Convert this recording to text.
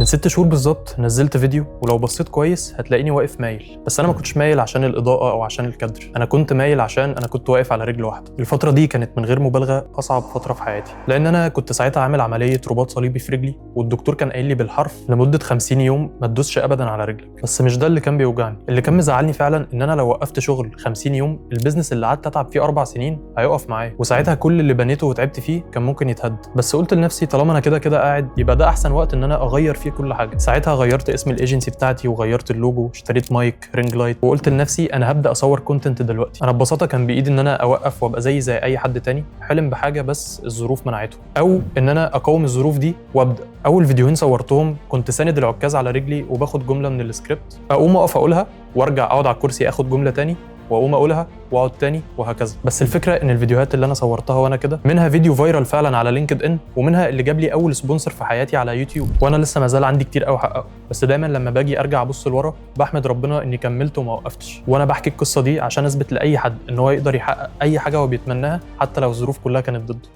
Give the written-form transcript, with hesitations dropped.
من 6 شهور بالظبط نزلت فيديو، ولو بصيت كويس هتلاقيني واقف مايل، بس انا ما كنتش مايل عشان الاضاءه او عشان الكادر، انا كنت مايل عشان انا كنت واقف على رجل واحده. الفتره دي كانت من غير مبالغه اصعب فتره في حياتي، لان انا كنت ساعتها عامل عمليه رباط صليبي في رجلي، والدكتور كان قايل لي بالحرف لمده 50 يوم ما تدوسش ابدا على رجلك. بس مش ده اللي كان بيوجعني، اللي كان مزعلني فعلا ان انا لو وقفت شغل 50 يوم البيزنس اللي قعدت اتعب فيه 4 سنين هيقف معايا، وساعتها كل اللي بنيته وتعبت فيه كان ممكن يتهد. بس قلت لنفسي طالما انا كده كده قاعد يبقى ده احسن وقت ان انا اغير فيه كل حاجه. ساعتها غيرت اسم الايجنسي بتاعتي وغيرت اللوجو، اشتريت مايك رينج لايت، وقلت لنفسي انا هبدا اصور كونتنت دلوقتي. انا ببساطه كان بايدي ان انا اوقف وابقى زي اي حد تاني حلم بحاجه بس الظروف منعته، او ان انا اقاوم الظروف دي وابدا. اول فيديوهين صورتهم كنت ساند العكاز على رجلي وباخد جمله من السكريبت، اقوم اقف اقولها وارجع اقعد على الكرسي اخد جمله تاني واقوم اقولها واقعد تاني وهكذا. بس الفكره ان الفيديوهات اللي انا صورتها وانا كده منها فيديو فايرال فعلا على لينكد ان، ومنها اللي جاب لي اول سبونسر في حياتي على يوتيوب، وانا لسه ما زال عندي كتير قوي احققه. بس دايما لما باجي ارجع ابص لورا بحمد ربنا اني كملت وما وقفتش. وانا بحكي القصه دي عشان اثبت لاي حد ان هو يقدر يحقق اي حاجه هو بيتمناها حتى لو الظروف كلها كانت ضده.